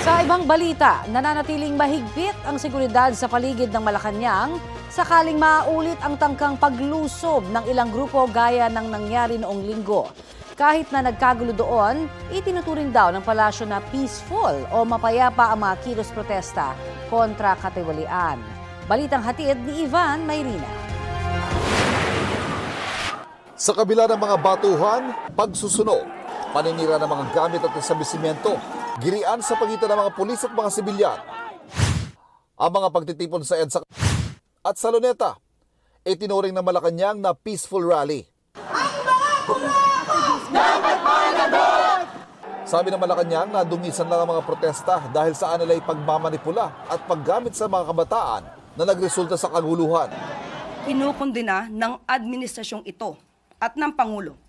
Sa ibang balita, nananatiling mahigpit ang seguridad sa paligid ng Malacanang sakaling maulit ang tangkang paglusob ng ilang grupo gaya ng nangyari noong linggo. Kahit na nagkagulo doon, itinuturing daw ng palasyo na peaceful o mapayapa ang mga kilos protesta kontra katiwalian. Balitang hatid ni Ivan Mayrina. Sa kabila ng mga batuhan, pagsusunog, paninira ng mga gamit at establishmento, girian sa pagitan ng mga pulis at mga sibilyan. Ang mga pagtitipon sa EDSA at sa Luneta, itinuring ng Malacanang na peaceful rally. Sabi ng Malacanang na dungisan lang ang mga protesta dahil sa anilay pagmamanipula at paggamit sa mga kabataan na nagresulta sa kaguluhan. Kinukundina ng administrasyong ito at ng Pangulo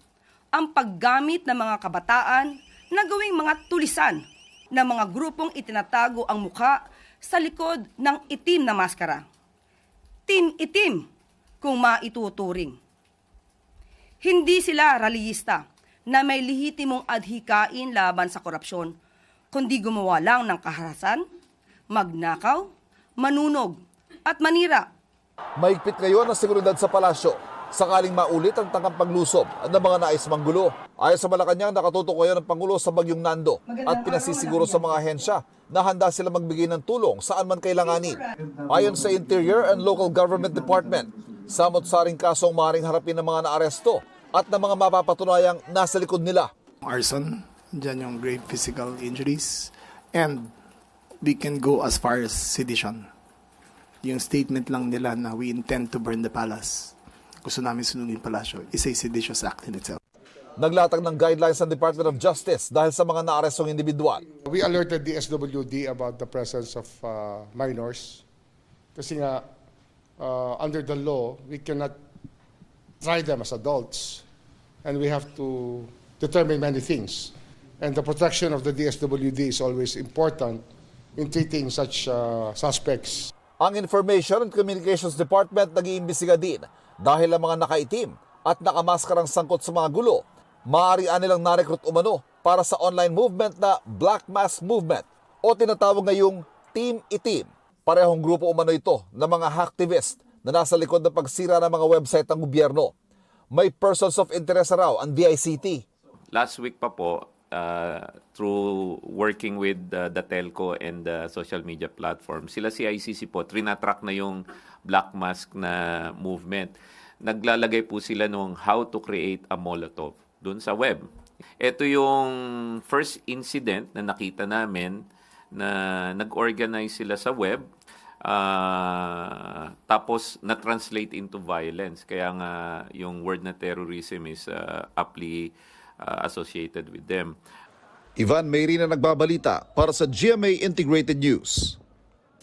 ang paggamit ng mga kabataan na gawing mga tulisan ng mga grupong itinatago ang mukha sa likod ng itim na maskara. Team itim kung maituturing. Hindi sila rallyista na may lehitimong adhikain laban sa korupsyon, kundi gumawa lang ng kaharasan, magnakaw, manunog, at manira. Mahigpit ngayon ang seguridad sa palasyo sakaling maulit ang tangkang paglusob ng mga nais manggulo. Ayon sa Malacanang, nakatutok ngayon ang Pangulo sa Bagyong Nando at pinasisiguro sa mga ahensya na handa sila magbigay ng tulong saan man kailanganin. Ayon sa Interior and Local Government Department, samot-saring kasong maaaring harapin ng mga naaresto at ng mga mapapatunayang nasa likod nila. Arson, dyan yung grave physical injuries, and we can go as far as sedition. Yung statement lang nila na we intend to burn the palace, gusto namin sunugin palasyo, is a seditious act in itself. Naglatag ng guidelines ng Department of Justice dahil sa mga naarestong individual. We alerted the SWD about the presence of minors. Kasi nga, under the law, we cannot try them as adults. And we have to determine many things. And the protection of the DSWD is always important in treating such suspects. Ang Information and Communications Department nag-iimbestiga din dahil ang mga nakaitim at nakamaskarang sangkot sa mga gulo, maaarian nilang narekrut umano para sa online movement na Black Mask Movement o tinatawag ngayong Team Itim. Parehong grupo umano ito ng mga hacktivist na nasa likod ng pagsira ng mga website ng gobyerno. May persons of interest raw ang DICT. Last week pa po, through working with the telco and the social media platform, sila CICC po, trinatrack na yung Black Mask na movement. Naglalagay po sila nung how to create a Molotov dun sa web. Ito yung first incident na nakita namin na nag-organize sila sa web, tapos na-translate into violence. Kaya nga yung word na terrorism is aptly associated with them. Ivan Mayrina nagbabalita para sa GMA Integrated News.